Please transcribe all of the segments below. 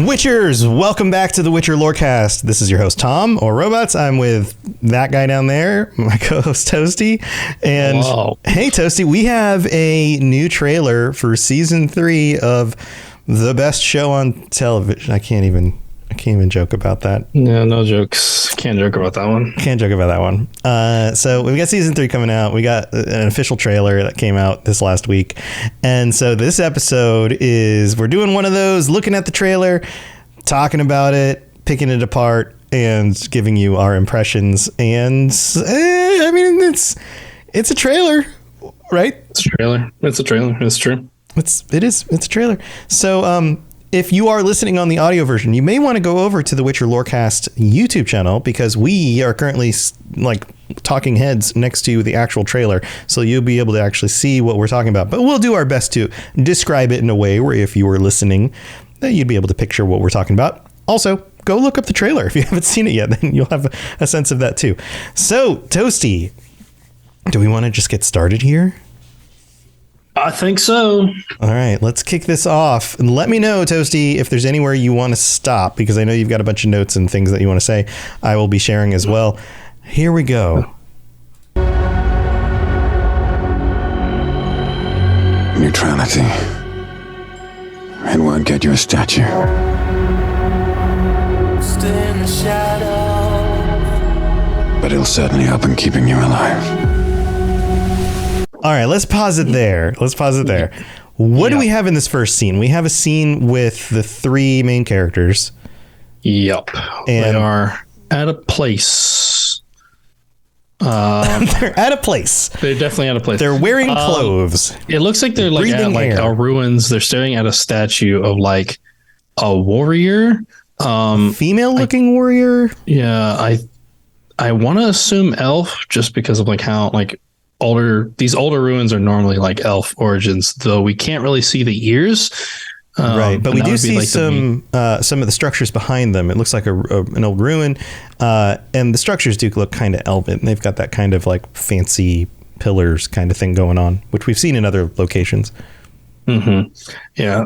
Witchers, welcome back to the Witcher Lorecast. This is your host, Tom, or Robots. I'm with that guy down there, my co-host, Toasty. And Hey, Toasty, we have a new trailer for season 3 of the best show on television. I can't even joke about that. Yeah, no jokes. Can't joke about that one. So we got season 3 coming out. We got an official trailer that came out this last week. And so this episode is, we're doing one of those, looking at the trailer, talking about it, picking it apart, and giving you our impressions. And I mean, it's a trailer, right? It's a trailer. It's true. It's a trailer. So, if you are listening on the audio version, you may want to go over to the Witcher Lorecast YouTube channel because we are currently like talking heads next to the actual trailer. So you'll be able to actually see what we're talking about. But we'll do our best to describe it in a way where if you were listening, that you'd be able to picture what we're talking about. Also, go look up the trailer. If you haven't seen it yet, then you'll have a sense of that too. So, Toasty, do we want to just get started here? I think so. All right, let's kick this off. And let me know, Toasty, if there's anywhere you want to stop, because I know you've got a bunch of notes and things that you want to say. I will be sharing as well. Here we go. Neutrality. It won't get you a statue. Stay in the shadow. But it'll certainly help in keeping you alive. All right, let's pause it there. What do we have in this first scene? We have a scene with the 3 main characters. Yep. And they are at a place. They're at a place. They're definitely at a place. They're wearing clothes. It looks like they're like at like a ruins. They're staring at a statue of like a warrior. Female looking warrior. Yeah, I want to assume elf just because of like how like these older ruins are normally like elf origins, though we can't really see the ears. Right, but we do see like some of the structures behind them. It looks like an old ruin, and the structures do look kind of elven. They've got that kind of like fancy pillars kind of thing going on, which we've seen in other locations. Mm-hmm. Yeah.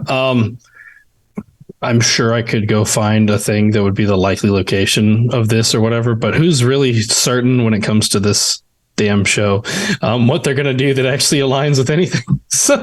I'm sure I could go find a thing that would be the likely location of this or whatever, but who's really certain when it comes to this damn show, what they're going to do that actually aligns with anything. So,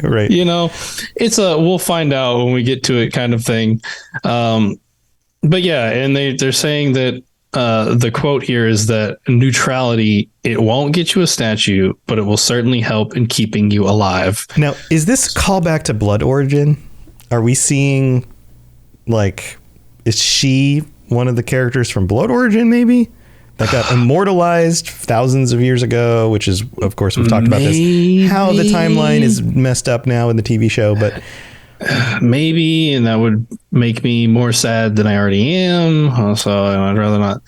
right. You know, it's we'll find out when we get to it kind of thing. But yeah, and they're saying that the quote here is that neutrality, it won't get you a statue, but it will certainly help in keeping you alive. Now, is this callback to Blood Origin? Are we seeing like, is she one of the characters from Blood Origin maybe? That got immortalized thousands of years ago, which is, of course, we've talked about this, how the timeline is messed up now in the TV show, but maybe, and that would make me more sad than I already am. So I'd rather not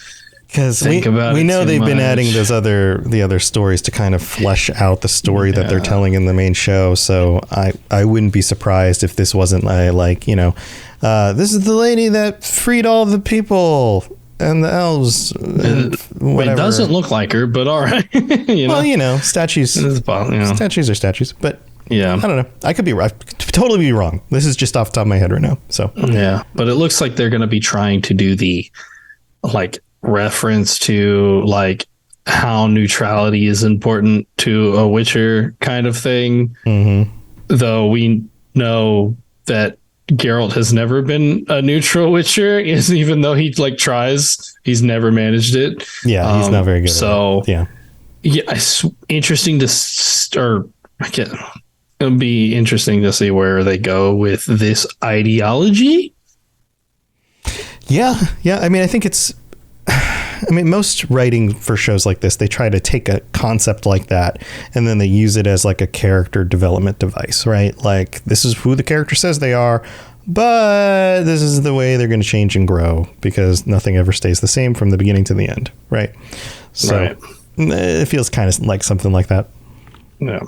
think about it. We know they've been adding the other stories to kind of flesh out the story that they're telling in the main show. So I wouldn't be surprised if this wasn't like, you know, this is the lady that freed all the people and the elves. It doesn't look like her, but all right. You know? Well, you know, statues. Statues are statues, but yeah, I don't know. I could totally be wrong. This is just off the top of my head right now. So yeah, but it looks like they're going to be trying to do the like reference to like how neutrality is important to a Witcher kind of thing. Mm-hmm. Though we know that Geralt has never been a neutral Witcher, even though he like tries, he's never managed it. Yeah, he's not very good. So at it. Yeah, it's interesting it'll be interesting to see where they go with this ideology. Yeah. I mean, I think most writing for shows like this, they try to take a concept like that and then they use it as like a character development device, right? Like, this is who the character says they are, but this is the way they're going to change and grow because nothing ever stays the same from the beginning to the end, right? So It feels kind of like something like that. Yeah.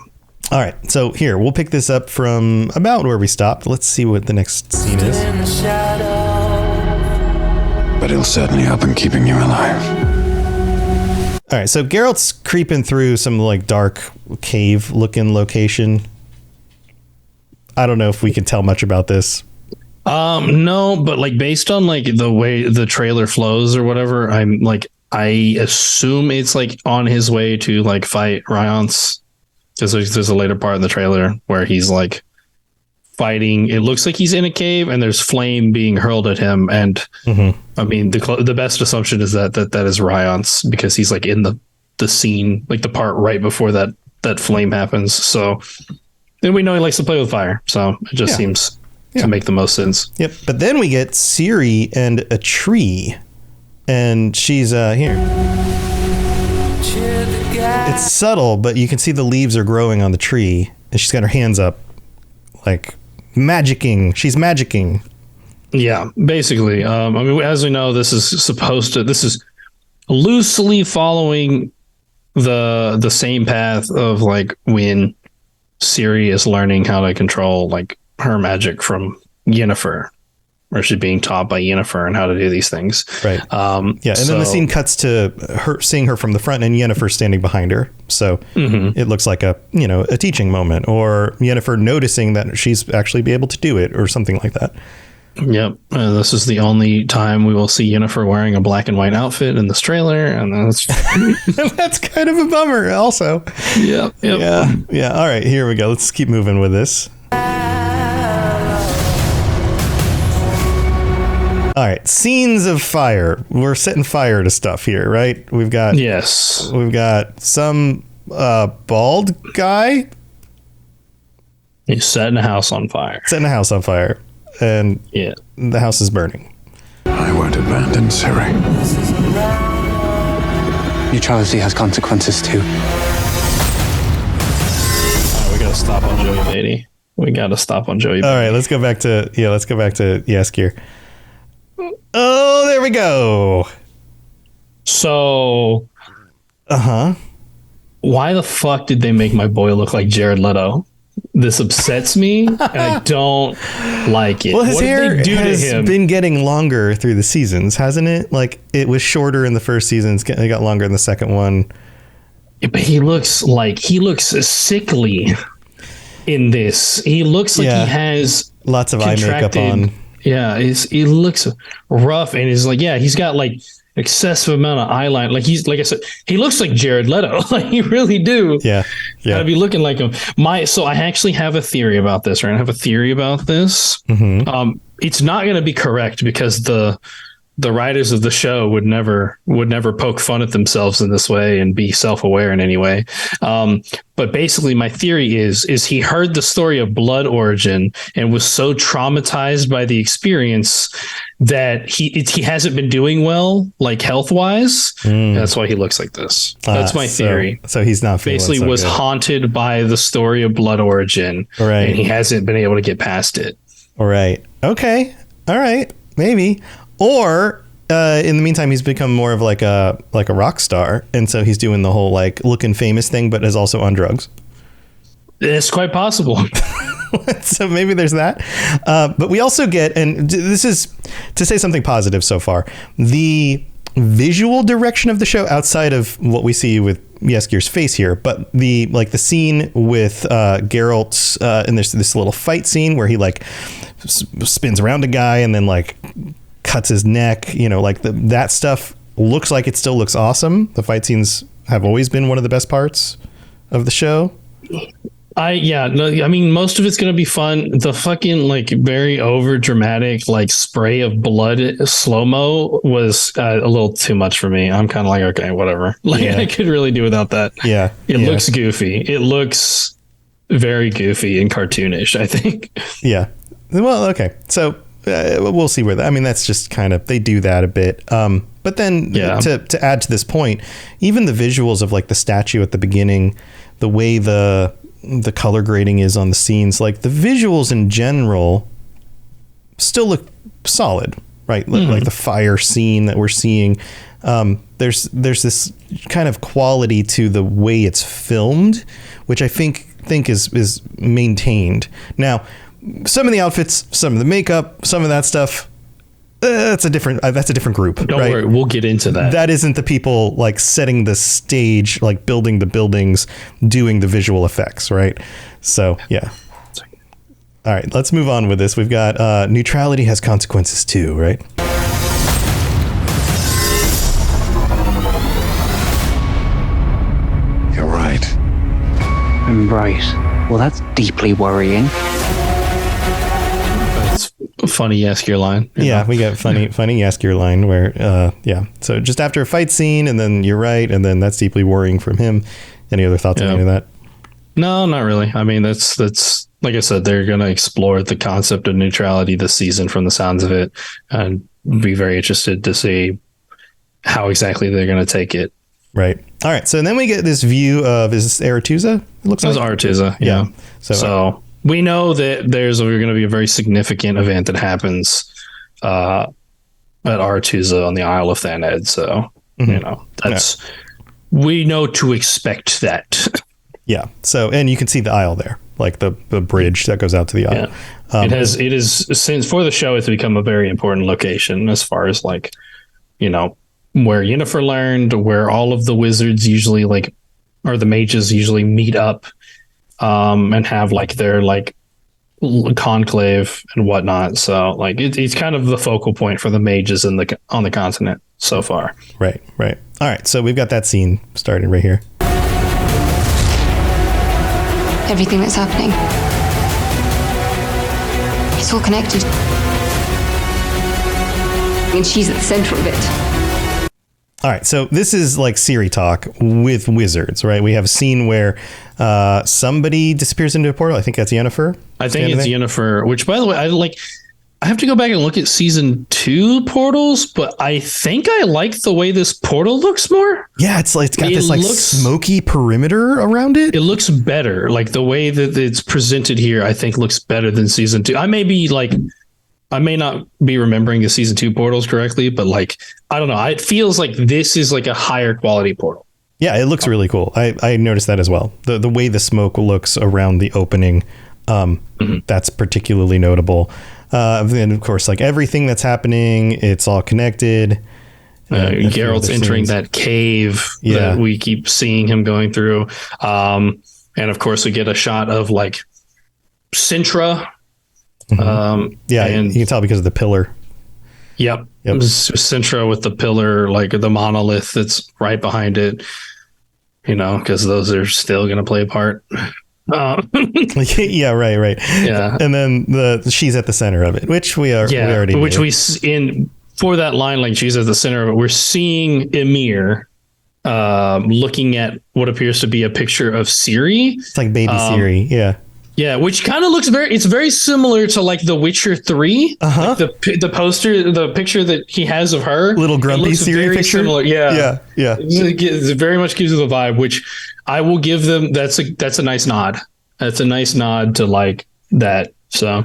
All right, so here, we'll pick this up from about where we stopped. Let's see what the next scene is. But it'll certainly help in keeping you alive. All right, so Geralt's creeping through some like dark cave-looking location. I don't know if we can tell much about this. No, but like based on like the way the trailer flows or whatever, I'm like I assume it's like on his way to like fight Ryance. Because there's a later part in the trailer where he's like fighting. It looks like he's in a cave and there's flame being hurled at him. And I mean, the best assumption is that is Ryance because he's like in the scene, like the part right before that flame happens. So then we know he likes to play with fire. So it just seems to make the most sense. Yep. But then we get Ciri and a tree, and she's here. It's subtle, but you can see the leaves are growing on the tree, and she's got her hands up, like magicking. She's magicking. Yeah, basically. I mean, as we know, this is loosely following the same path of like when Ciri is learning how to control like her magic from Yennefer, or she's being taught by Yennefer and how to do these things. Right. And then the scene cuts to her seeing her from the front and Yennefer standing behind her. So it looks like a teaching moment, or Yennefer noticing that she's actually be able to do it or something like that. Yep. This is the only time we will see Yennefer wearing a black and white outfit in this trailer. And that's that's kind of a bummer also. Yep. Yeah. All right, here we go. Let's keep moving with this. All right, scenes of fire. We're setting fire to stuff here, right? We've got some bald guy. He's setting a house on fire. And the house is burning. I won't abandon Ciri. Neutrality has consequences too. We gotta stop on Joey Beatty. All right, let's go back to Jaskier. Oh, there we go. So, why the fuck did they make my boy look like Jared Leto? This upsets me, and I don't like it. Well, his hair has to him? been getting longer through the seasons, hasn't it? Like, it was shorter in the first season, it got longer in the second one. But he looks sickly in this. He looks like he has lots of eye makeup on. Yeah, he looks rough, and he's like, he's got like excessive amount of eyeliner. Like he's, like I said, he looks like Jared Leto. Like you really do. Yeah. Gotta be looking like him. So I actually have a theory about this, right? I have a theory about this. It's not going to be correct because the writers of the show would never poke fun at themselves in this way and be self-aware in any way. But basically my theory is he heard the story of Blood Origin and was so traumatized by the experience that he hasn't been doing well, like health wise. That's why he looks like this. That's my theory. So he's not feeling basically so was good. Haunted by the story of Blood Origin. Right. And he hasn't been able to get past it. All right. Okay. All right. Maybe. Or in the meantime, he's become more of like a rock star, and so he's doing the whole like looking famous thing, but is also on drugs. It's quite possible. So maybe there's that. But we also get, and this is to say something positive so far, the visual direction of the show outside of what we see with Jaskier's face here, but the scene with Geralt, and there's this little fight scene where he like spins around a guy and then like cuts his neck, like that stuff looks like it still looks awesome. The fight scenes have always been one of the best parts of the show. I mean, most of it's going to be fun. The fucking like very over dramatic like spray of blood slow-mo was a little too much for me. I'm kind of like, okay, whatever. Like I could really do without that. Yeah. It looks goofy. It looks very goofy and cartoonish, I think. Yeah. Well, okay. So we'll see where that's just kind of, they do that a bit. But then to add to this point, even the visuals of like the statue at the beginning, the way the color grading is on the scenes, like the visuals in general still look solid, right? Like the fire scene that we're seeing. There's this kind of quality to the way it's filmed, which I think is maintained. Now, some of the outfits, some of the makeup, some of that stuff, that's a different group. Don't worry, we'll get into that. That isn't the people like setting the stage, like building the buildings, doing the visual effects, right? So yeah. All right, let's move on with this. We've got neutrality has consequences too, right? You're right. Right. Well, that's deeply worrying. It's a funny Yaskier line. Yeah, we got funny Yaskier line where, So just after a fight scene, and then you're right, and then that's deeply worrying from him. Any other thoughts on any of that? No, not really. I mean, that's like I said, they're going to explore the concept of neutrality this season from the sounds of it, and be very interested to see how exactly they're going to take it. Right. All right. So then we get this view of, is this Aretuza? It looks like Aretuza. Yeah. So we know that there's going to be a very significant event that happens at Aretuza on the Isle of Thanedd. So, we know to expect that. Yeah. So, and you can see the Isle there, like the bridge that goes out to the Isle. Yeah. It is since for the show, it's become a very important location as far as where Yennefer learned, where all of the wizards usually or the mages usually meet up, and have their conclave and whatnot. So it's kind of the focal point for the mages on the continent so far. Right. All right. So we've got that scene starting right here. Everything that's happening, it's all connected. And she's at the center of it. All right, so this is like Ciri talk with wizards, right? We have a scene where somebody disappears into a portal. I think that's Yennefer. I think it's Yennefer, which, by the way, I have to go back and look at season 2 portals, but I think I like the way this portal looks more. Yeah, it's got this smoky perimeter around it. It looks better. Like the way that it's presented here, I think looks better than season 2. I may not be remembering the season 2 portals correctly, but I don't know. It feels like this is a higher quality portal. Yeah, it looks really cool. I noticed that as well. The way the smoke looks around the opening, that's particularly notable. And of course, everything that's happening, it's all connected. Geralt's entering that cave that we keep seeing him going through. And of course, we get a shot of Cintra. And you can tell because of the pillar. Yep. Cintra with the pillar, the monolith that's right behind it, because those are still going to play a part. Yeah, right. Yeah. And then she's at the center of it, which we already which knew. For that line, she's at the center of it. We're seeing Emir looking at what appears to be a picture of Ciri. It's like baby Ciri. Yeah. Yeah, which kind of looks it's very similar to The Witcher 3. The poster, the picture that he has of her. Little grumpy Ciri picture. Similar. Yeah. It very much gives you the vibe, which I will give them. That's a nice nod. That's a nice nod to that. So.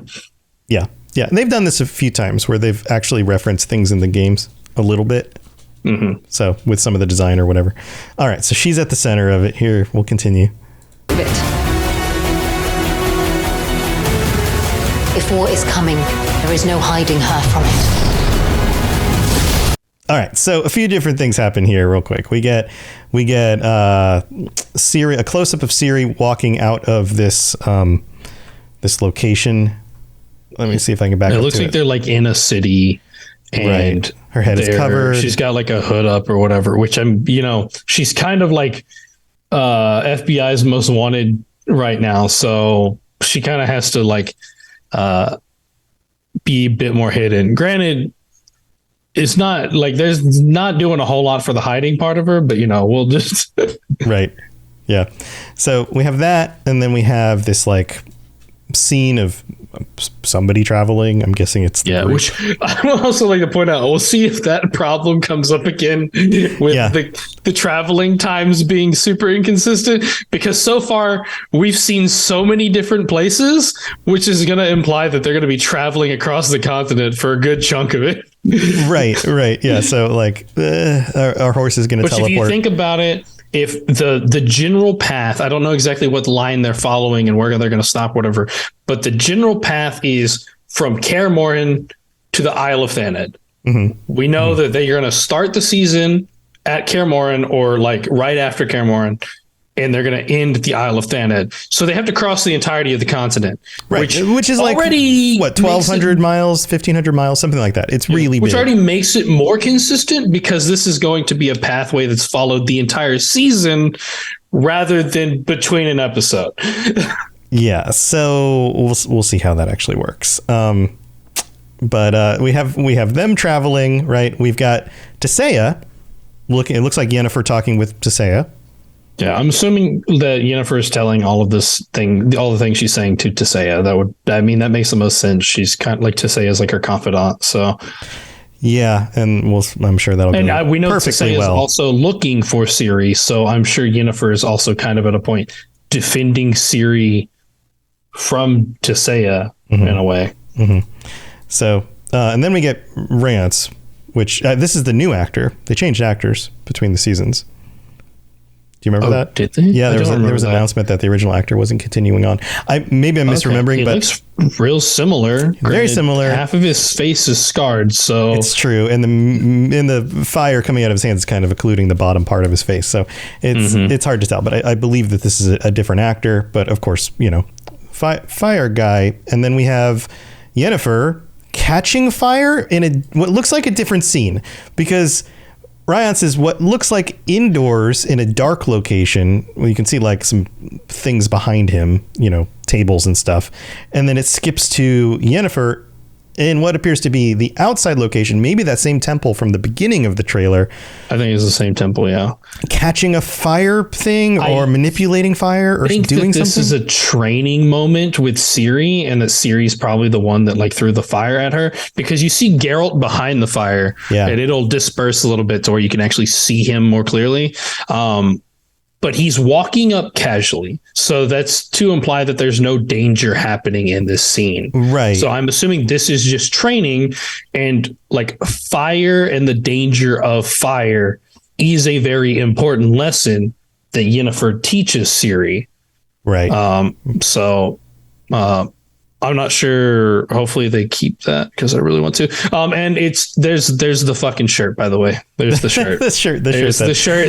Yeah. And they've done this a few times where they've actually referenced things in the games a little bit. Mm-hmm. So with some of the design or whatever. All right. So she's at the center of it. Here, we'll continue. If war is coming, there is no hiding her from it. All right, so a few different things happen here real quick. We get Ciri, a close-up of Ciri walking out of this this location. Let me see if I can back up. It looks like they're in a city, and her head is covered. She's got a hood up or whatever, which she's kind of FBI's most wanted right now. So she kind of has to be a bit more hidden. Granted, it's not there's not doing a whole lot for the hiding part of her, but we'll just right. Yeah. So we have that, and then we have this scene of somebody traveling. I'm guessing it's which I would also like to point out. We'll see if that problem comes up again with the traveling times being super inconsistent, because so far we've seen so many different places, which is going to imply that they're going to be traveling across the continent for a good chunk of it. right. Yeah. So our horse is going to teleport. If you think about it, if the general path, I don't know exactly what line they're following and where they're going to stop, whatever, but the general path is from Kaer Morhen to the Isle of Thanedd. Mm-hmm. We know that they're going to start the season at Kaer Morhen or right after Kaer Morhen, and they're going to end at the Isle of Thanet. So they have to cross the entirety of the continent, Right. Which is like, already what, 1,200 miles, 1,500 miles, something like that. It's really which big. already makes it more consistent because this is going to be a pathway that's followed the entire season rather than between an episode. Yeah, so we'll see how that actually works. But we have them traveling, right? We've got Tissaia. It looks like Yennefer talking with Tissaia. Yeah, I'm assuming that Yennefer is telling all of this thing, all the things she's saying to Tissaia. That makes the most sense. She's kind of like Tissaia is like her confidant. So yeah, and I'm sure that'll go we know perfectly Tissaia well. is also looking for Ciri, so I'm sure Yennefer is also kind of at a point defending Ciri from Tissaia in a way. Mm-hmm. So, and then we get Rance, which this is the new actor. They changed actors between the seasons. Do you remember that? Did they? Yeah, there was an announcement that the original actor wasn't continuing on. Maybe I'm misremembering, He but looks real similar. Very similar. Half of his face is scarred, so it's true. And the fire coming out of his hands is kind of occluding the bottom part of his face. So it's hard to tell. But I believe that this is a different actor. But of course, fire guy. And then we have Yennefer catching fire in what looks like a different scene, because Riance is what looks like indoors in a dark location. Well, you can see like some things behind him, tables and stuff. And then it skips to Yennefer in what appears to be the outside location, maybe that same temple from the beginning of the trailer. I think it's the same temple, yeah. Catching a fire thing or manipulating fire or doing something. This is a training moment with Ciri, and that Ciri's probably the one that like threw the fire at her, because you see Geralt behind the fire, and it'll disperse a little bit to where you can actually see him more clearly. But he's walking up casually. So that's to imply that there's no danger happening in this scene. Right. So I'm assuming this is just training, and like fire and the danger of fire is a very important lesson that Yennefer teaches Ciri. Right. I'm not sure. Hopefully they keep that, because I really want to. And there's the fucking shirt, by the way. There's the shirt. the shirt that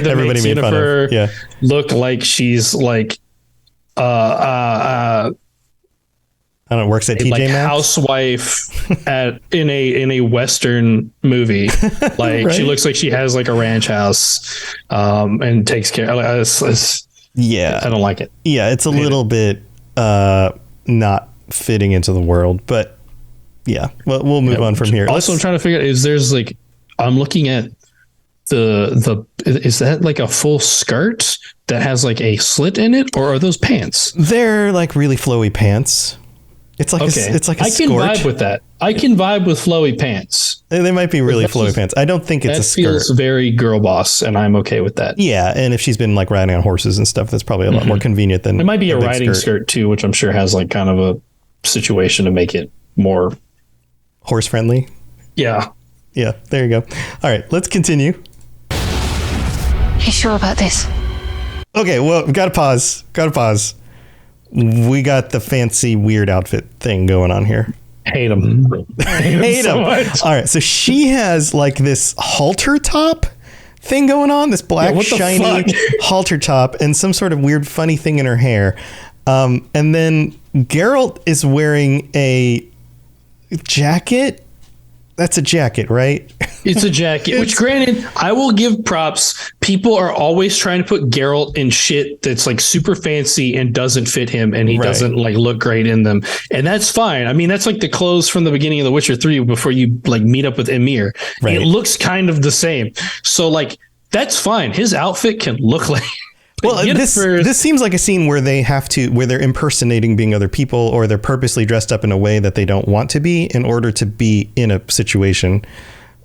everybody makes made fun of. Yennefer Yeah. look like she's like I don't know, works at TJ like Maxx. housewife in a Western movie. Like Right. she looks like she has like a ranch house, and takes care. Yeah. I don't like it. Yeah, it's a little bit not fitting into the world, but yeah, well, we'll move on from here. Also, I'm trying to figure out, I'm looking at is that like a full skirt that has like a slit in it, or are those pants? They're like really flowy pants. It's like it's like a I can skirt. vibe with that. I can vibe with flowy pants. They might be really flowy pants. I don't think it's a That skirt. feels very girl boss, and I'm okay with that. Yeah, and if she's been like riding on horses and stuff, that's probably a lot more convenient than It might be a big riding skirt too, which I'm sure has like kind of a situation to make it more horse friendly. Yeah. Yeah, there you go. All right, let's continue. You sure about this? Okay, well, we got to pause. We got the fancy weird outfit thing going on here. Hate him. Hate so him. much. All right, so she has like this halter top thing going on, this black what the shiny fuck? halter top, and some sort of weird funny thing in her hair. And then Geralt is wearing a jacket. That's a jacket, right? It's a jacket, which granted, I will give props. People are always trying to put Geralt in shit that's like super fancy and doesn't fit him, and he Right. doesn't like look great in them. And that's fine. I mean, that's like the clothes from the beginning of The Witcher 3 before you like meet up with Emir. Right. It looks kind of the same. So like, that's fine. His outfit can look like Well, Yennefer's- this seems like a scene where they're impersonating being other people, or they're purposely dressed up in a way that they don't want to be in order to be in a situation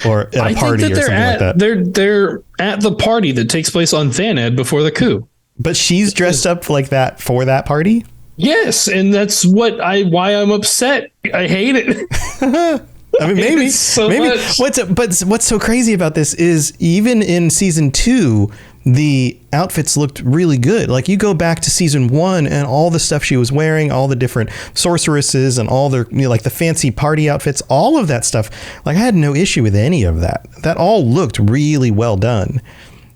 or at a party or something like that. They're at the party that takes place on Thanet before the coup. But she's dressed up like that for that party? Yes, and that's why I'm upset. I hate it. I mean, maybe. It's so maybe. much. What's so crazy about this is even in season 2, the outfits looked really good. Like you go back to season 1 and all the stuff she was wearing, all the different sorceresses and all their, like the fancy party outfits, all of that stuff. Like I had no issue with any of that. That all looked really well done.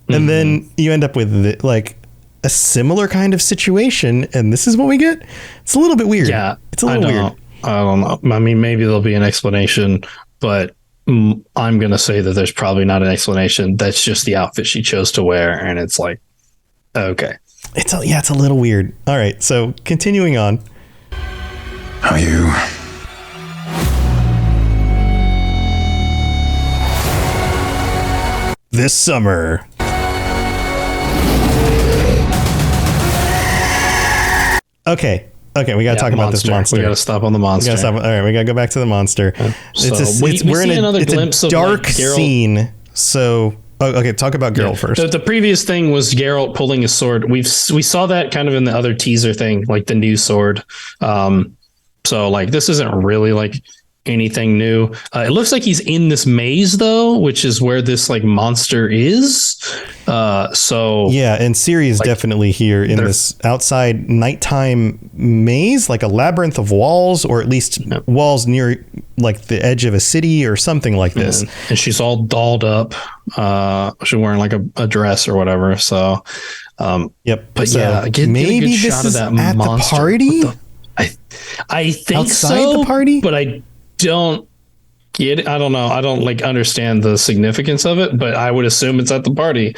And then you end up with like a similar kind of situation, and this is what we get. It's a little bit weird. Yeah, it's a little weird. I don't know. I mean, maybe there'll be an explanation, but I'm going to say that there's probably not an explanation. That's just the outfit she chose to wear. And it's like, okay. It's a little weird. All right. So continuing on. Are you? This summer. Okay. We got to talk about this monster. We got to stop on the monster. All right, we got to go back to the monster. We're in a dark scene. So, okay, talk about Geralt first. The previous thing was Geralt pulling his sword. We saw that kind of in the other teaser thing, like the new sword. So like this isn't really like anything new. It looks like he's in this maze though, which is where this like monster is. So yeah, and Ciri is definitely here in this outside nighttime maze, like a labyrinth of walls, or at least walls near like the edge of a city or something like this. And she's all dolled up. She's wearing like a dress or whatever. So yep. But so yeah, maybe get a good this shot is of that at monster. the party. I think outside the party, but I don't get it. I don't know. I don't like understand the significance of it, but I would assume it's at the party.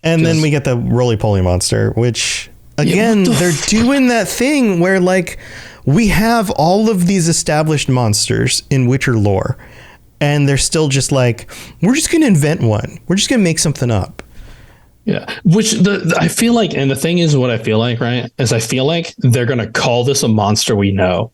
And then we get the roly-poly monster, which again, they're doing that thing where like we have all of these established monsters in Witcher lore, and they're still just like, we're just going to invent one. We're just going to make something up. Yeah. Which I feel like, and the thing is what I feel like, right, is I feel like they're going to call this a monster we know.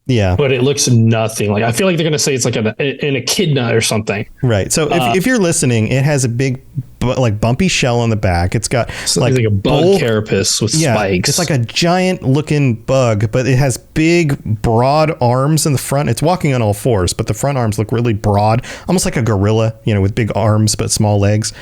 Yeah. But it looks nothing like. I feel like they're going to say it's like an echidna or something. Right. So if you're listening, it has a big like bumpy shell on the back. It's got like a bug carapace with spikes. It's like a giant looking bug, but it has big, broad arms in the front. It's walking on all fours, but the front arms look really broad, almost like a gorilla, with big arms but small legs.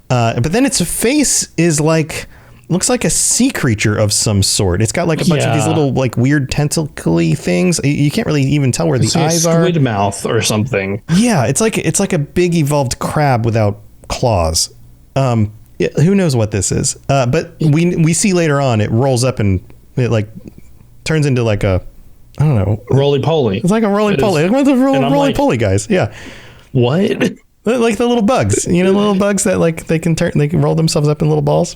But then its face is like, looks like a sea creature of some sort. It's got like a bunch of these little like weird tentacly things. You can't really even tell where the eyes are. Squid mouth or something. Yeah, it's like a big evolved crab without claws. Who knows what this is? But we see later on it rolls up and it like turns into like a, I don't know, roly-poly. It's like a roly-poly. One of the roly-poly guys. Yeah. What? Like the little bugs, the little bugs that like they can roll themselves up in little balls.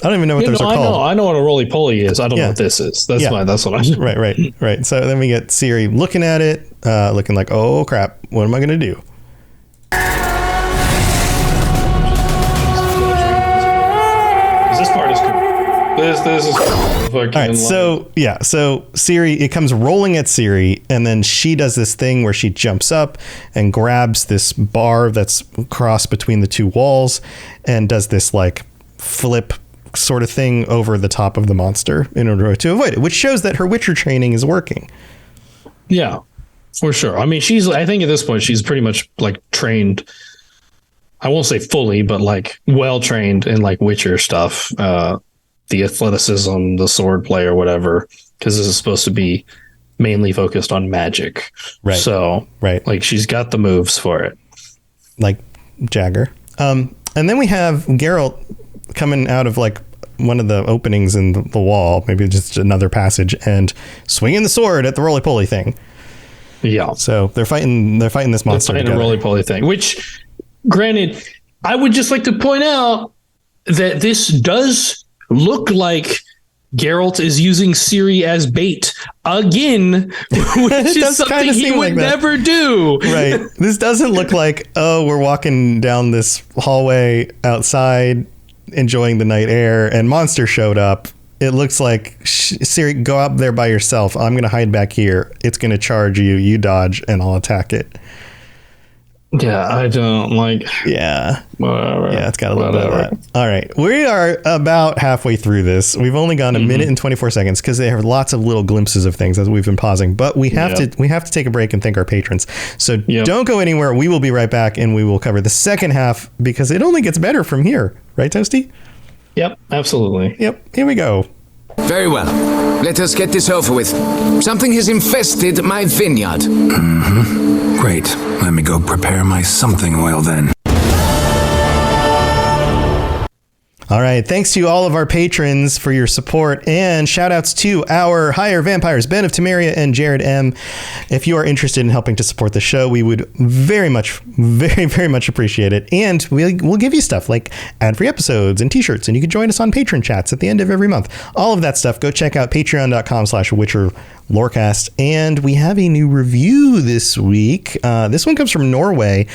I don't even know what those are called. I know what a roly-poly is. I don't know what this is. That's what I Right. So then we get Ciri looking at it, looking like, oh crap, what am I going to do? This part is cool. This is fucking. All right, so Ciri, it comes rolling at Ciri, and then she does this thing where she jumps up and grabs this bar that's crossed between the two walls, and does this like flip sort of thing over the top of the monster in order to avoid it, which shows that her Witcher training is working. Yeah, for sure. I mean, I think at this point she's pretty much like trained. I won't say fully, but like well trained in like Witcher stuff, the athleticism, the sword play or whatever, because this is supposed to be mainly focused on magic. Right. So like she's got the moves for it. Like Jagger. And then we have Geralt coming out of like one of the openings in the wall, maybe just another passage, and swinging the sword at the roly-poly thing. Yeah. So they're fighting this monster. They're fighting a roly-poly thing, which, granted, I would just like to point out that this does look like Geralt is using Ciri as bait again, which is something he would never do. Right. This doesn't look like, we're walking down this hallway outside, enjoying the night air, and monster showed up. It looks like, Ciri, go up there by yourself. I'm going to hide back here. It's going to charge you. You dodge, and I'll attack it. Yeah, I don't like. Yeah. Whatever. Yeah, it's got a little bit of that. All right. We are about halfway through this. We've only gone a minute and 24 seconds because they have lots of little glimpses of things as we've been pausing. But we have to take a break and thank our patrons. So don't go anywhere. We will be right back, and we will cover the second half because it only gets better from here. Right, Toasty? Yep, absolutely. Yep. Here we go. Very well. Let us get this over with. Something has infested my vineyard. Mm-hmm. Great. Let me go prepare my something oil then. All right. Thanks to all of our patrons for your support, and shout outs to our higher vampires, Ben of Temeria and Jared M. If you are interested in helping to support the show, we would very much appreciate it. And we'll give you stuff like ad-free episodes and t-shirts, and you can join us on patron chats at the end of every month. All of that stuff. Go check out patreon.com/Witcher Lorecast. And we have a new review this week. This one comes from Norway.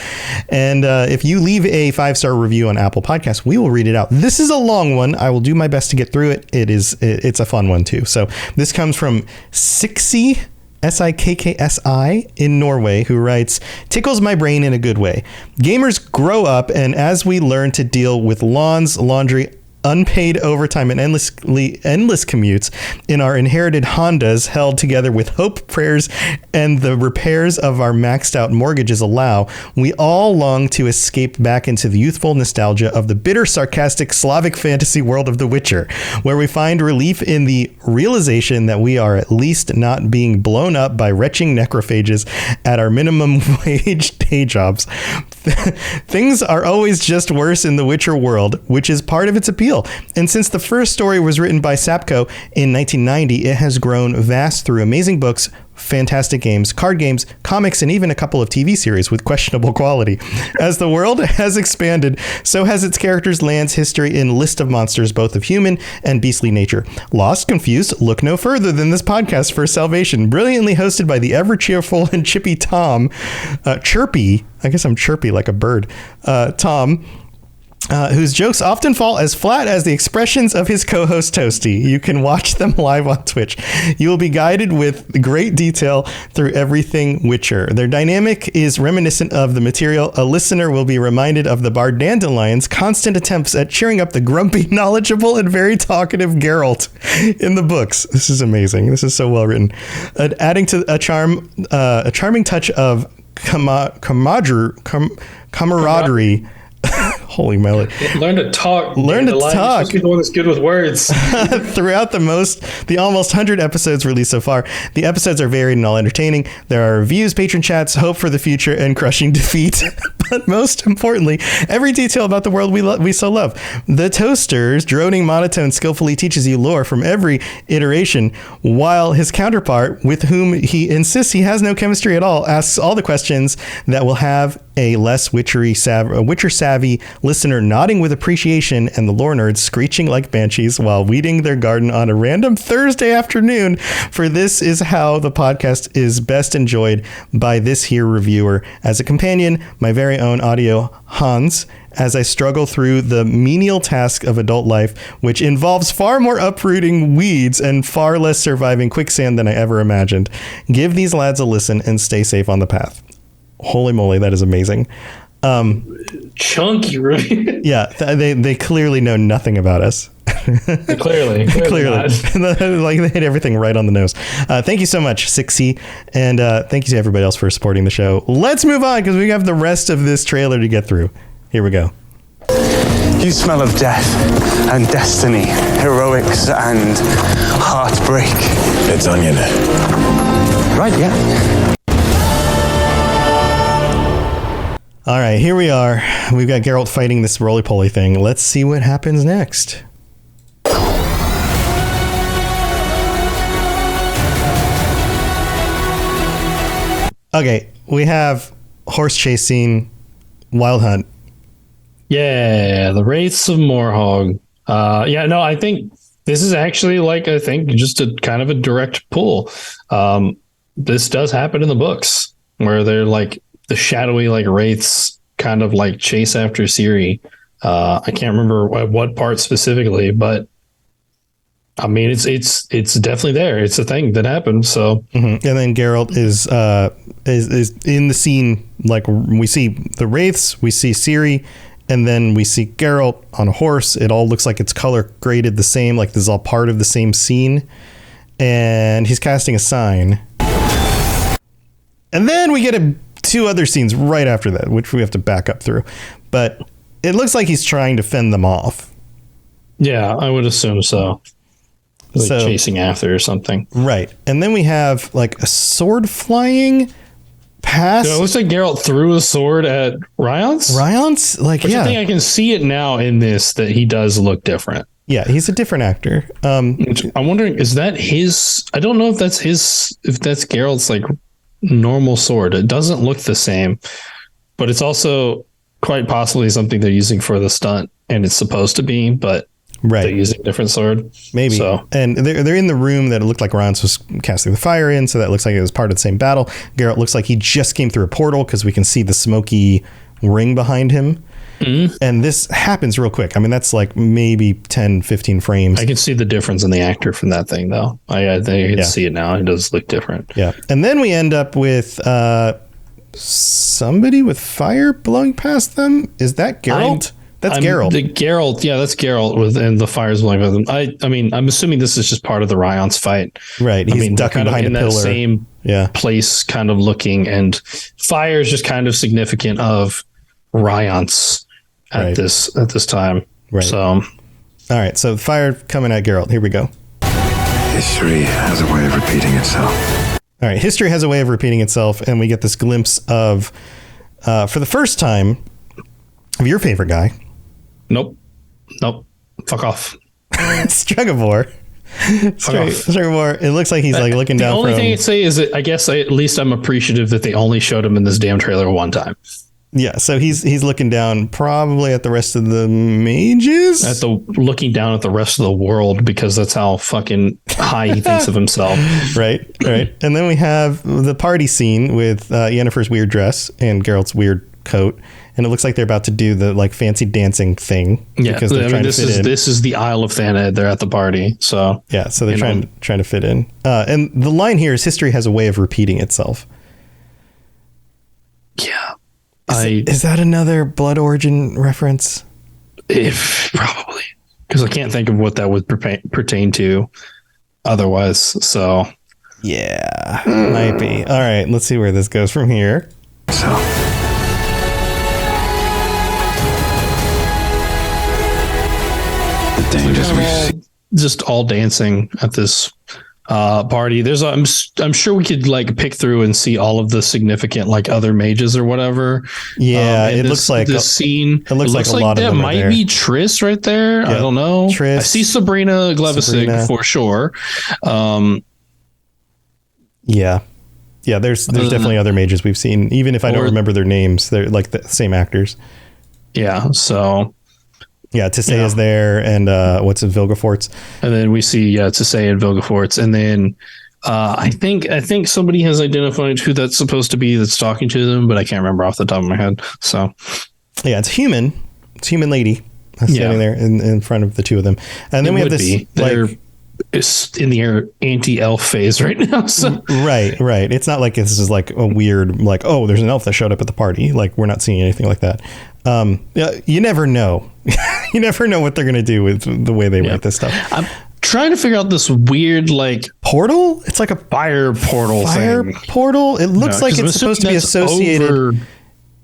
And if you leave a 5-star review on Apple Podcasts, we will read it out. This is a long one. I will do my best to get through it. It's a fun one too. So this comes from Siksi, Sikkksi in Norway, who writes, tickles my brain in a good way. Gamers grow up, and as we learn to deal with lawns, laundry, unpaid overtime, and endless commutes in our inherited Hondas, held together with hope, prayers, and the repairs of our maxed out mortgages allow, we all long to escape back into the youthful nostalgia of the bitter, sarcastic Slavic fantasy world of The Witcher, where we find relief in the realization that we are at least not being blown up by retching necrophages at our minimum wage day jobs. Things are always just worse in the Witcher world, which is part of its appeal. And since the first story was written by Sapko in 1990, it has grown vast through amazing books, fantastic games, card games, comics, and even a couple of TV series with questionable quality. As the world has expanded, so has its characters, lands, history, and list of monsters, both of human and beastly nature. Lost, confused, look no further than this podcast for salvation. Brilliantly hosted by the ever-cheerful and chippy Tom. Chirpy, I guess I'm chirpy like a bird. Tom. Whose jokes often fall as flat as the expressions of his co-host Toasty. You can watch them live on Twitch. You will be guided with great detail through everything Witcher. Their dynamic is reminiscent of the material. A listener will be reminded of the bard Dandelion's constant attempts at cheering up the grumpy, knowledgeable, and very talkative Geralt in the books. This is amazing. This is so well written. Adding to a charming touch of camaraderie. Holy moly. Learn to talk. Learn to talk. You're supposed to be the one that's good with words. Throughout the almost 100 episodes released so far, the episodes are varied and all entertaining. There are reviews, patron chats, hope for the future, and crushing defeat. But most importantly, every detail about the world we so love. The Toaster's droning monotone skillfully teaches you lore from every iteration, while his counterpart, with whom he insists he has no chemistry at all, asks all the questions that will have a less Witcher-savvy listener nodding with appreciation, and the lore nerds screeching like banshees while weeding their garden on a random Thursday afternoon. For this is how the podcast is best enjoyed by this here reviewer. As a companion, my very own audio Hans, as I struggle through the menial task of adult life, which involves far more uprooting weeds and far less surviving quicksand than I ever imagined. Give these lads a listen and stay safe on the path. Holy moly, that is amazing. Chunky review. Yeah, they clearly know nothing about us. Clearly. Like they hit everything right on the nose. Thank you so much, Siksi, and thank you to everybody else for supporting the show. Let's move on because we have the rest of this trailer to get through. Here we go. You smell of death and destiny, heroics and heartbreak. It's onion. Right, yeah. All right, here we are. We've got Geralt fighting this roly-poly thing. Let's see what happens next. Okay, we have horse chase scene, Wild Hunt. Yeah, the Wraiths of Morhog. I think this is actually just a kind of a direct pull. This does happen in the books where they're like the shadowy wraiths kind of chase after Ciri. I can't remember what part specifically, but I mean it's definitely there. It's a thing that happened. So and then Geralt is in the scene. Like we see the wraiths, we see Ciri, and then we see Geralt on a horse. It all looks like it's color graded the same, like this is all part of the same scene. And he's casting a sign. And then we get two other scenes right after that, which we have to back up through. But it looks like he's trying to fend them off. Yeah, I would assume so. Chasing after or something. Right. And then we have a sword flying, past So it looks like Geralt threw a sword at Ryance. Ryance. Like, Which yeah, I think I can see it now in this that he does look different. yeah, he's a different actor. I'm wondering, is that his? I don't know if that's his. If that's Geralt's like normal sword. It doesn't look the same, but it's also quite possibly something they're using for the stunt, and it's supposed to be, but right, they're using a different sword. maybe. So And they're in the room that it looked like Ryance was casting the fire in, so that looks like it was part of the same battle. Geralt looks like he just came through a portal because we can see the smoky ring behind him. And this happens real quick. I mean, that's like maybe 10, 15 frames. I can see the difference in the actor from that thing, though. I can see it now. It does look different. Yeah. And then we end up with somebody with fire blowing past them. Is that Geralt? That's Geralt. The Geralt, yeah, that's Geralt and the fires blowing with him. I mean, I'm assuming this is just part of the Ryance fight. Right. He's ducking kind of behind in a that pillar. same place, kind of looking, and fire is just kind of significant of Ryance at this time. Right. So, all right. So fire coming at Geralt. Here we go. History has a way of repeating itself. All right. History has a way of repeating itself, and we get this glimpse of, for the first time, of your favorite guy. nope, fuck off. Strugavor. Strugavor. It looks like he's like looking down. The only from, thing I'd say is that I guess at least I'm appreciative that they only showed him in this damn trailer one time. Yeah, so he's looking down probably at the rest of the mages. Looking down at the rest of the world, because that's how fucking high he thinks of himself. Right. And then we have the party scene with Yennefer's weird dress and Geralt's weird coat, and it looks like they're about to do the like fancy dancing thing. Yeah, because they're trying to fit in. This is the Isle of Thanet. They're at the party, so yeah, so they're trying to fit in. And the line here is history has a way of repeating itself. Yeah. Is that another Blood Origin reference? If probably, because I can't think of what that would pertain to otherwise. So yeah, might be. All right, let's see where this goes from here. So, the dangers we see. just all dancing at this party. There's I'm sure we could like pick through and see all of the significant like other mages or whatever. Yeah, it looks like this scene. It looks like a lot of that them might be Triss right there. I don't know. Triss, I see Sabrina Glevissig for sure. Yeah, there's definitely other mages we've seen. Even if I don't remember their names, they're like the same actors. Yeah, so yeah, Tissaia is there, and what's it, Vilgefortz? And then we see Tissaia and Vilgefortz, and then I think somebody has identified who that's supposed to be that's talking to them, but I can't remember off the top of my head. So yeah, it's human lady standing there in front of the two of them, and then we have this it's in the anti-elf phase right now. So. Right. It's not like this is like a weird, like, oh, there's an elf that showed up at the party. Like, we're not seeing anything like that. You never know. You never know what they're going to do with the way they write this stuff. I'm trying to figure out this weird, like, portal. It's like a fire portal thing. Portal. It looks like it's supposed to be associated.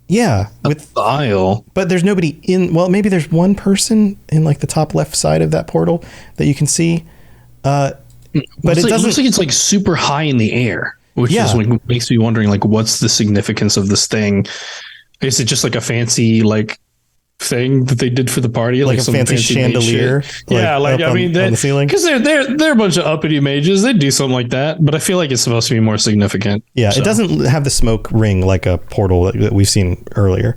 Yeah, with the aisle. But there's nobody in. Well, maybe there's one person in like the top left side of that portal that you can see. But it looks like it's like super high in the air, which is what makes me wondering, like, what's the significance of this thing? Is it just like a fancy like thing that they did for the party, like a fancy chandelier? Yeah, like I mean, on the ceiling, because they're a bunch of uppity mages. They do something like that, but I feel like it's supposed to be more significant. Yeah, so. It doesn't have the smoke ring like a portal that we've seen earlier.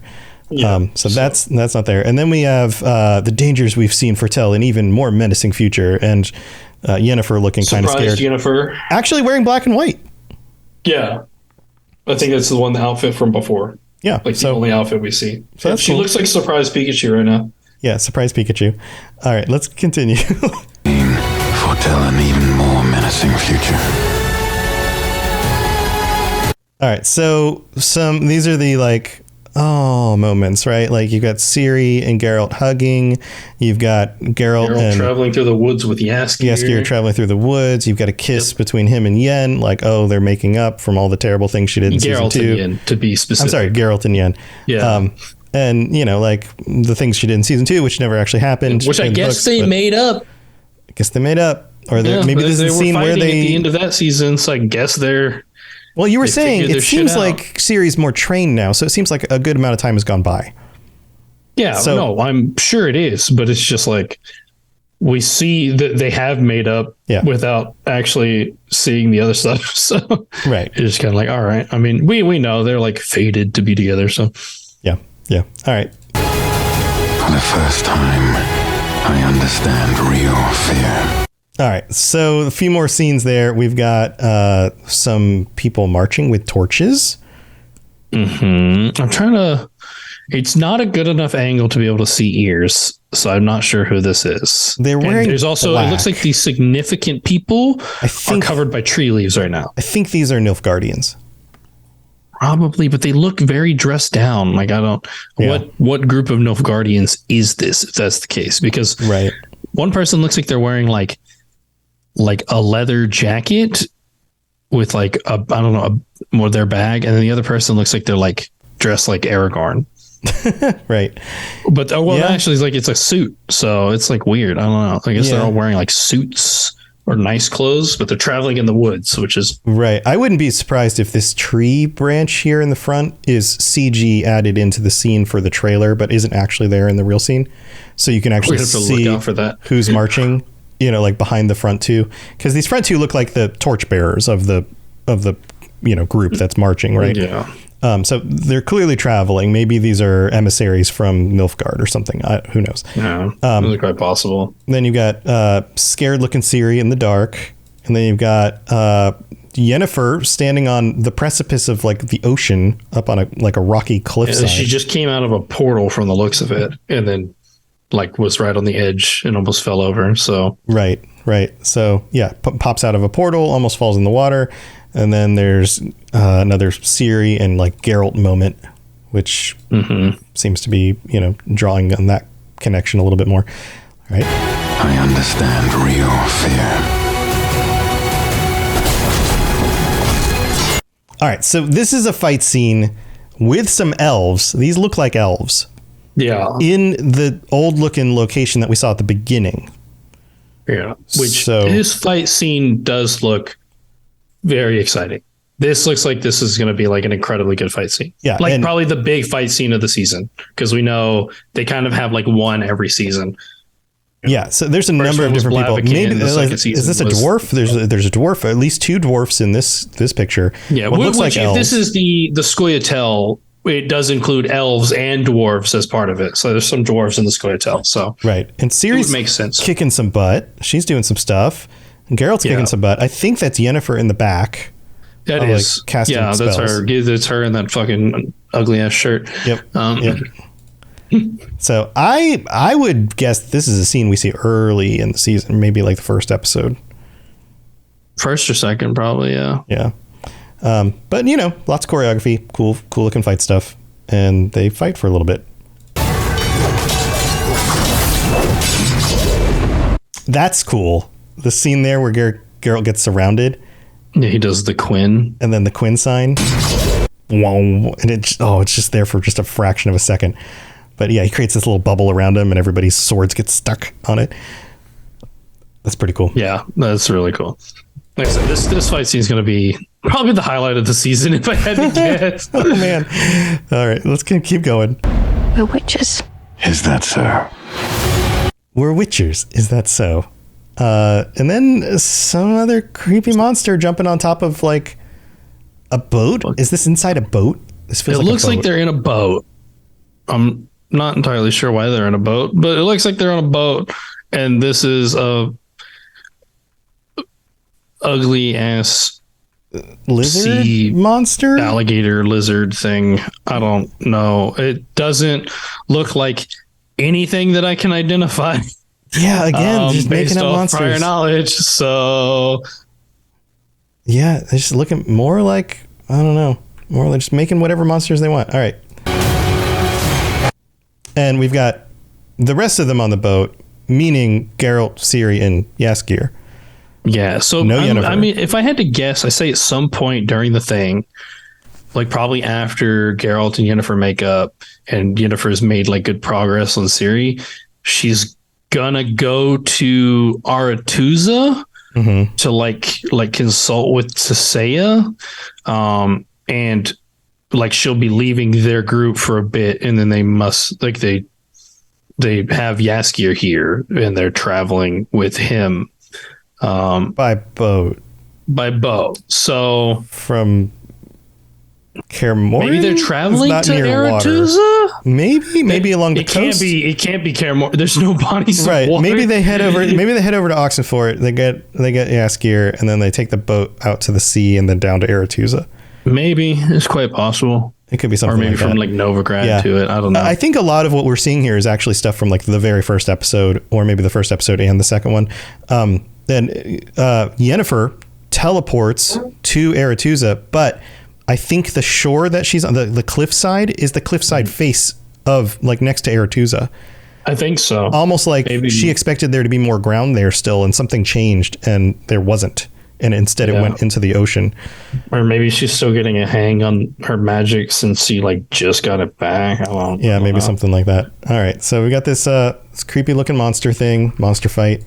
Yeah, so that's not there. And then we have the dangers we've seen foretell an even more menacing future, and Yennefer looking kind of scared. Yennefer actually wearing black and white. Yeah, I think that's the outfit from before. Yeah, like the only outfit we see. So she looks like Surprise Pikachu right now. Yeah, Surprise Pikachu. All right, let's continue. Foretell an even more menacing future. All right, so these are the like moments, right? Like you've got Ciri and Geralt hugging. You've got Geralt and traveling through the woods with Jaskier. Jaskier traveling through the woods. You've got a kiss between him and Yen. Like, oh, they're making up from all the terrible things she did in season 2. And Yen, to be specific. I'm sorry, Geralt and Yen. Yeah. And like the things she did in season 2, which never actually happened. Which I guess they made up. I guess they made up. Or maybe this is a scene where at the end of that season, so I guess they're Well, you were They saying figured it their shit seems out. like Ciri's more trained now, so it seems like a good amount of time has gone by. Yeah, So- no, I'm sure it is, but it's just like we see that they have made up Yeah. without actually seeing the other stuff. So Right. it's just kind of like, all right. I mean, we know they're like fated to be together. So Yeah. Yeah. All right. For the first time, I understand real fear. All right. So a few more scenes there. We've got some people marching with torches. I'm trying to. It's not a good enough angle to be able to see ears, so I'm not sure who this is. They're And wearing there's also it looks black. like these significant people I are think covered by tree leaves right now. I think these are Nilfgaardians. Probably, but they look very dressed down. Like I don't. Yeah. What group of Nilfgaardians is this? If that's the case, because Right. one person looks like they're wearing like a leather jacket with like a I don't know more their bag, and then the other person looks like they're like dressed like Aragorn. Right. But Yeah. actually, it's a suit, so it's like weird. I don't know. I guess they're Yeah. all wearing like suits or nice clothes, but they're traveling in the woods, which is Right. I wouldn't be surprised if this tree branch here in the front is CG added into the scene for the trailer, but isn't actually there in the real scene. So you can actually We'd have to see look out for that. who's marching, like behind the front two. Because these front two look like the torchbearers of the group that's marching, right? yeah. So they're clearly traveling. Maybe these are emissaries from Nilfgaard or something. Who knows? Yeah, really quite possible. Then you've got scared looking Ciri in the dark. And then you've got Yennefer standing on the precipice of like the ocean up on a rocky cliffside. And she just came out of a portal from the looks of it, and then like was right on the edge and almost fell over. So Right. So yeah, pops out of a portal, almost falls in the water. And then there's another Ciri and like Geralt moment, which seems to be, drawing on that connection a little bit more. All right. I understand real fear. All right. So this is a fight scene with some elves. These look like elves yeah, in the old looking location that we saw at the beginning. yeah. Which So- this fight scene does look very exciting. This looks like this is going to be like an incredibly good fight scene. Yeah, like and- probably the big fight scene of the season, because we know they kind of have like one every season. Yeah, so there's a First number one of was different people. Blaviken, Maybe the second is season this a was- dwarf? There's a dwarf, at least two dwarfs in this picture. Yeah, What which, looks like if elves. this is the Scoia'tael, it does include elves and dwarves as part of it. So there's some dwarves in the Scoia'tael. So Right. And Ciri's make sense. kicking some butt. She's doing some stuff. And Geralt's kicking Yeah. some butt. I think that's Yennefer in the back. that like, is casting yeah, that's spells. her. It's her in that fucking ugly ass shirt. Yep. Yep. So I would guess this is a scene we see early in the season, maybe like the first episode. First or second, probably. Yeah. Yeah. But lots of choreography, cool looking fight stuff, and they fight for a little bit. That's cool. The scene there where Geralt gets surrounded, Yeah, he does the Quinn. and then the Quinn sign. Whoa, and it's just there for just a fraction of a second. But yeah, he creates this little bubble around him, and everybody's swords get stuck on it. That's pretty cool. Yeah, that's really cool. Like I said, this fight scene is going to be probably the highlight of the season if I had to guess. Oh man! All right, let's keep going. We're witches. Is that so? We're witchers. Is that so? And then some other creepy monster jumping on top of like a boat. Is this inside a boat? This It feels looks a like boat. they're in a boat. I'm not entirely sure why they're in a boat, but it looks like they're on a boat, and this is a ugly ass lizard sea monster. alligator lizard thing. I don't know. It doesn't look like anything that I can identify. Yeah, again, just based making up off prior monsters. knowledge. So Yeah, they're just looking more like, I don't know, more like just making whatever monsters they want. All right. And we've got the rest of them on the boat, meaning Geralt, Ciri, and Jaskier. yeah. So No I Yennefer. mean, if I had to guess, I say at some point during the thing, like probably after Geralt and Yennefer make up, and Yennefer's made like good progress on Ciri, she's gonna go to Aretuza to like consult with Tisea, and like she'll be leaving their group for a bit, and then they must like they have Jaskier here, and they're traveling with him by boat. So from Kaer Morhen? Maybe they're traveling It's to not near water. Aretuza? Maybe along the coast. It can't be Kaer Morhen. There's no bodies Right. of water. Maybe they head over to Oxenfort. They get Jaskier, and then they take the boat out to the sea and then down to Aretuza. Maybe. It's quite possible. It could be something or maybe like from that. like Novigrad to it. I don't know. I think a lot of what we're seeing here is actually stuff from like the very first episode, or maybe the first episode and the second one. Then Yennefer teleports to Aretuza, but I think the shore that she's on, the cliffside, is the cliffside face of like next to Aretuza. I think so. Almost like Maybe. she expected there to be more ground there still, and something changed and there wasn't. And instead it went into the ocean. Or maybe she's still getting a hang on her magic since she like just got it back. I don't Maybe know. something like that. All right, so we got this creepy looking monster fight.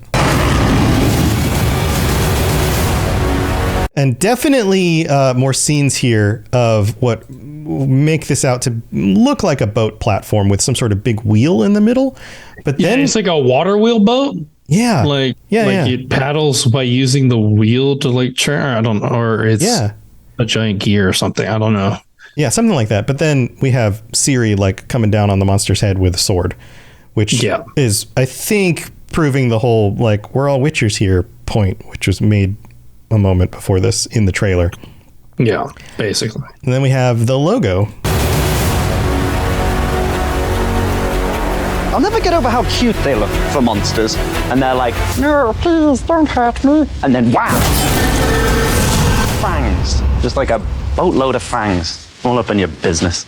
And definitely more scenes here of what make this out to look like a boat platform with some sort of big wheel in the middle. But then it's like a water wheel boat. Yeah. Like Yeah. it paddles by using the wheel to like turn. I don't know. Or it's a giant gear or something. I don't know. Yeah, something like that. But then we have Ciri like coming down on the monster's head with a sword, which is, I think, proving the whole like we're all Witchers here point, which was made a moment before this in the trailer. Yeah, basically. And then we have the logo. I'll never get over how cute they look for monsters. And they're like, no, please don't hurt me. And then wow, fangs. Just like a boatload of fangs all up in your business.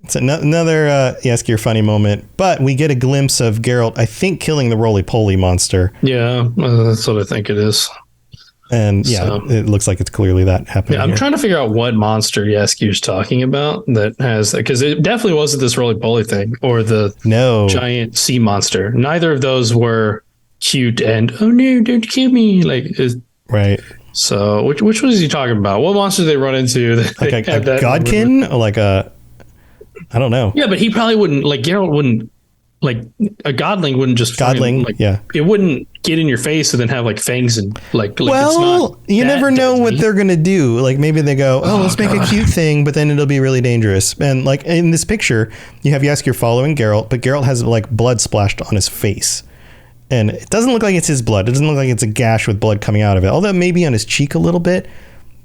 It's another Jaskier funny moment, but we get a glimpse of Geralt, I think, killing the roly-poly monster. Yeah, that's what I think it is. And it looks like it's clearly that happening. Yeah, I'm here. trying to figure out what monster Jaskier's talking about that has, because it definitely wasn't this roly-poly thing or the giant sea monster. Neither of those were cute and, oh no, don't kill me. Right. So which was he talking about? What monster did they run into? Like a godkin? Or like a, I don't know. Yeah, but he probably wouldn't, like Geralt wouldn't, like a godling wouldn't just godling, it wouldn't get in your face and then have like fangs and like well, it's not you never know what they're gonna do. Like maybe they go, let's make a cute thing, but then it'll be really dangerous. And like in this picture, you have Jaskier following Geralt, but Geralt has like blood splashed on his face, and it doesn't look like it's his blood. It doesn't look like it's a gash with blood coming out of it. Although maybe on his cheek a little bit,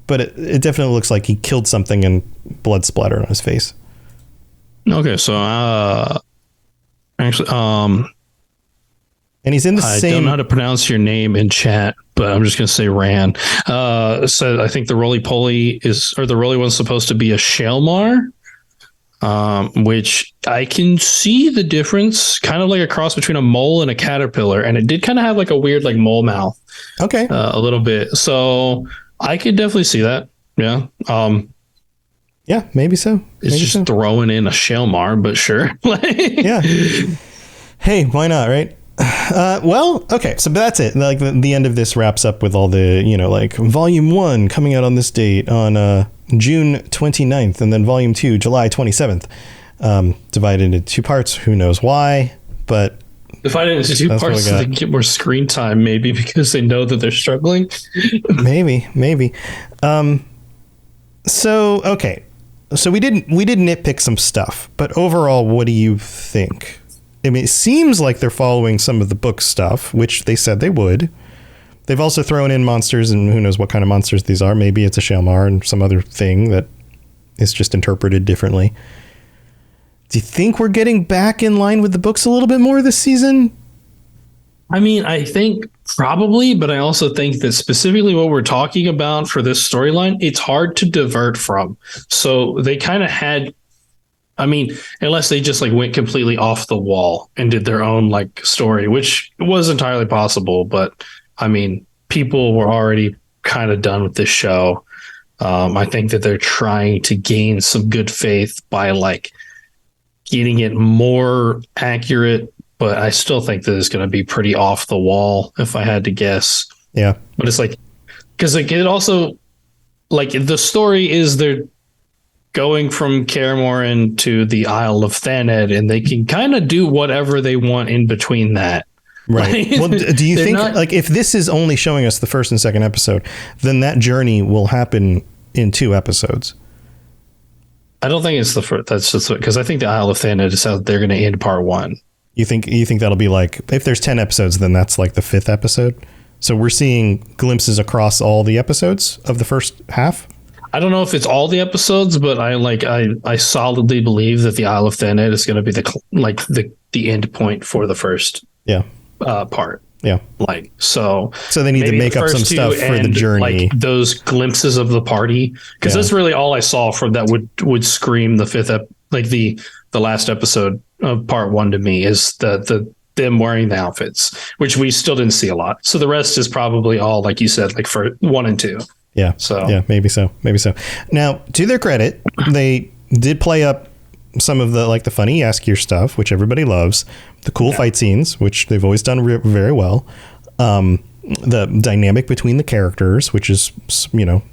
but it definitely looks like he killed something and blood splattered on his face. Okay, so actually, and he's in the I same. don't know how to pronounce your name in chat, but I'm just gonna say Ran. So I think the roly-poly the roly one's supposed to be a Shelmar, which I can see the difference, kind of like a cross between a mole and a caterpillar, and it did kind of have like a weird like mole mouth. Okay, a little bit. So I could definitely see that. Yeah. Yeah, maybe so. It's just throwing in a Shelmar, but sure. Yeah. Hey, why not, right? Well, okay, so that's it. Like the end of this wraps up with all the, like volume 1 coming out on this date on June 29th, and then volume 2, July 27th. Divided into 2 parts. Who knows why, but divided into 2 parts so they can get more screen time, maybe because they know that they're struggling. maybe. So, okay. So we did nitpick some stuff, but overall, what do you think? I mean, it seems like they're following some of the book stuff, which they said they would. They've also thrown in monsters, and who knows what kind of monsters these are. Maybe it's a Shelmar and some other thing that is just interpreted differently. Do you think we're getting back in line with the books a little bit more this season? I mean, I think probably, but I also think that specifically what we're talking about for this storyline, it's hard to divert from. So they kind of had, I mean, unless they just like went completely off the wall and did their own like story, which was entirely possible. But I mean, people were already kind of done with this show. I think that they're trying to gain some good faith by like getting it more accurate. But I still think that it's going to be pretty off the wall, if I had to guess. Yeah. But it's like, because like it also, like the story is they're going from Kaer Morhen to the Isle of Thanet, and they can kind of do whatever they want in between that. Right. Like, Well, do you they're think not- like if this is only showing us the first and second episode, then that journey will happen in 2 episodes? I don't think it's the first. That's just because I think the Isle of Thanet is how they're going to end part 1. You think that'll be like, if there's 10 episodes, then that's like the 5th episode? So we're seeing glimpses across all the episodes of the first half? I don't know if it's all the episodes, but I solidly believe that the Isle of Thanet is going to be the end point for the first Yeah. part. Yeah. Like so they need to maybe make the up some first two stuff for the and, journey. like those glimpses of the party, because Yeah. that's really all I saw from that would scream the fifth like the last episode of part 1 to me is the them wearing the outfits, which we still didn't see a lot. So the rest is probably all, like you said, like for 1 and 2. Yeah. So yeah, maybe so. Now, to their credit, they did play up some of the the funny Jaskier stuff, which everybody loves, the cool fight scenes, which they've always done very well. The dynamic between the characters, which is,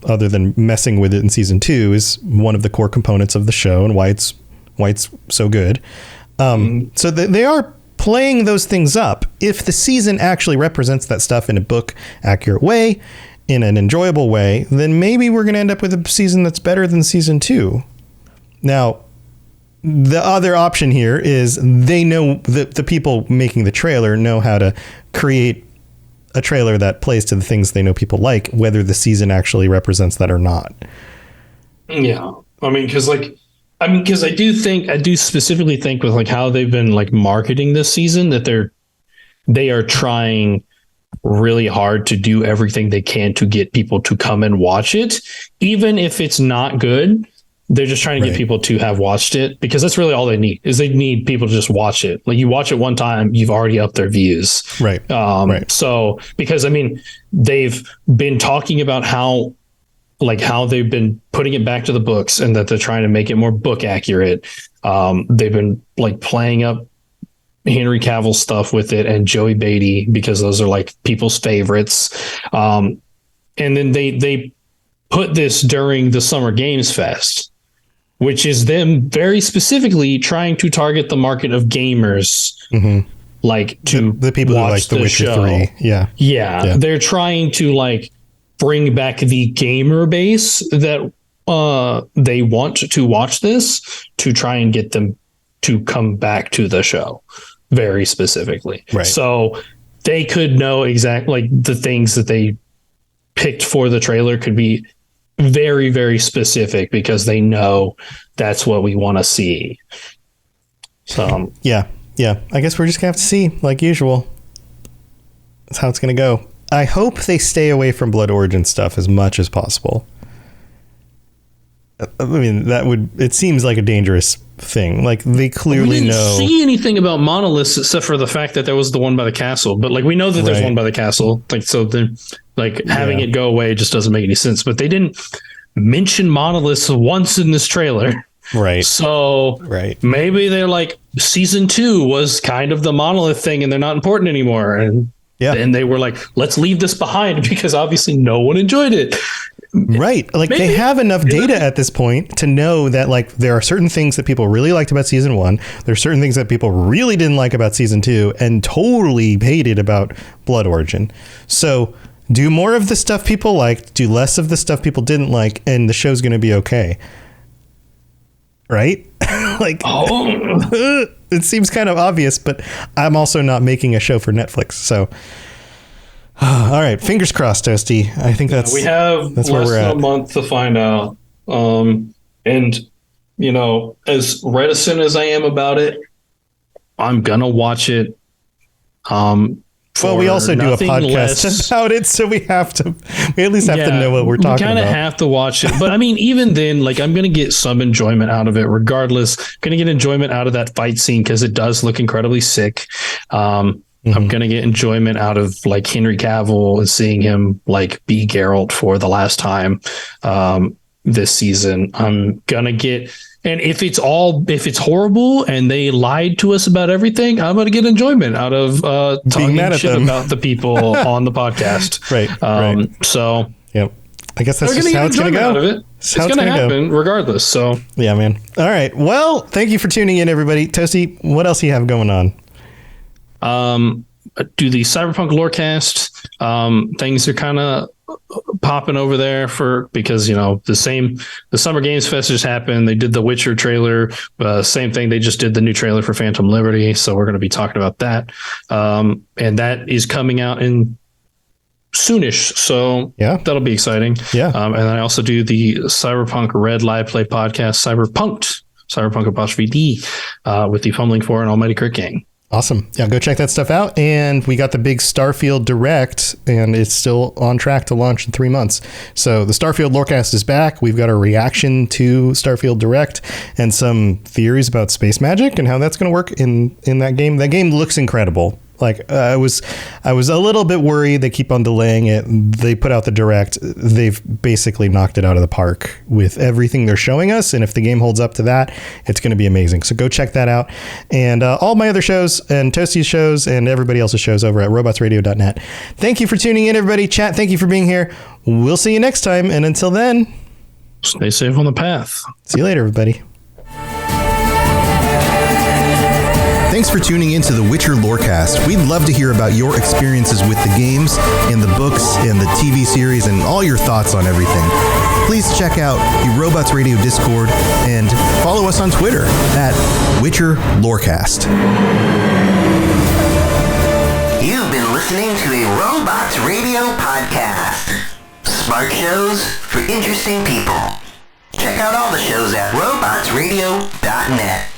other than messing with it in season 2, is one of the core components of the show and why it's so good. So they are playing those things up. If the season actually represents that stuff in a book accurate way, in an enjoyable way, then maybe we're going to end up with a season that's better than season 2. Now, the other option here is they know the people making the trailer know how to create a trailer that plays to the things they know people like, whether the season actually represents that or not. Yeah. I mean, because I do specifically think with like how they've been like marketing this season that they are trying really hard to do everything they can to get people to come and watch it, even if it's not good. They're just trying to get people to have watched it, because that's really all they need people to just watch it. Like you watch it one time, you've already upped their views. Right. So, because I mean, they've been talking about how they've been putting it back to the books and that they're trying to make it more book accurate. They've been like playing up Henry Cavill stuff with it and Joey Beatty, because those are like people's favorites. And then they put this during the Summer Games Fest, which is them very specifically trying to target the market of gamers, like to the people who like The Witcher show. 3. Yeah. They're trying to like bring back the gamer base that they want to watch this, to try and get them to come back to the show very specifically. Right. So they could know exactly like the things that they picked for the trailer could be very, very specific, because they know that's what we want to see. So Yeah. I guess we're just gonna have to see, like usual. That's how it's gonna go. I hope they stay away from Blood Origin stuff as much as possible. I mean, it seems like a dangerous thing. Like they clearly we didn't know. see anything about monoliths except for the fact that there was the one by the castle. But like we know that there's Right. one by the castle. Like so, then like having it go away just doesn't make any sense. But they didn't mention monoliths once in this trailer. Right. So maybe they're like season 2 was kind of the monolith thing, and they're not important anymore. And then they were like, let's leave this behind, because obviously no one enjoyed it. Right. Like they have enough data at this point to know that like there are certain things that people really liked about season 1. There are certain things that people really didn't like about season 2 and totally hated about Blood Origin. So do more of the stuff people liked, do less of the stuff people didn't like, and the show's going to be okay. Right? It seems kind of obvious, but I'm also not making a show for Netflix. So all right, fingers crossed, Toasty. I think that's we have that's less where we're than at. a month to find out. And as reticent as I am about it, I'm gonna watch it. Well, we also do a nothing podcast less. about it, so we at least have to know what we're talking We kind of about. have to watch it, but I mean, even then, like I'm gonna get some enjoyment out of it, regardless. Gonna get enjoyment out of that fight scene because it does look incredibly sick. I'm gonna get enjoyment out of like Henry Cavill and seeing him like be Geralt for the last time this season. I'm gonna get And if it's horrible and they lied to us about everything, I'm going to get enjoyment out of talking mad at shit them. about the people on the podcast. Right. So Yep. I guess that's they're just going how to it's get going to enjoyment go. out of it. It's going to happen regardless. So yeah, man. All right. Well, thank you for tuning in, everybody. Toasty, what else do you have going on? Do the Cyberpunk Lorecast. Things are kind of popping over there because the Summer Games Fest just happened. They did the Witcher trailer. Same thing. They just did the new trailer for Phantom Liberty. So we're going to be talking about that. And that is coming out in soonish. So yeah, that'll be exciting. Yeah. And I also do the Cyberpunk Red Live Play podcast, Cyberpunk Apostrophe D, with the Fumbling 4 and Almighty Crit Gang. Awesome. Yeah, go check that stuff out. And we got the big Starfield Direct, and it's still on track to launch in 3 months. So the Starfield Lorecast is back. We've got a reaction to Starfield Direct and some theories about space magic and how that's going to work in that game. That game looks incredible. Like I was a little bit worried. They keep on delaying it. They put out the Direct. They've basically knocked it out of the park with everything they're showing us. And if the game holds up to that, it's going to be amazing. So go check that out. And all my other shows and Toasty's shows and everybody else's shows over at robotsradio.net. Thank you for tuning in, everybody. Chat, thank you for being here. We'll see you next time. And until then, stay safe on the path. See you later, everybody. Thanks for tuning in to the Witcher Lorecast. We'd love to hear about your experiences with the games and the books and the TV series and all your thoughts on everything. Please check out the Robots Radio Discord and follow us on Twitter at Witcher Lorecast. You've been listening to a Robots Radio podcast. Smart shows for interesting people. Check out all the shows at robotsradio.net.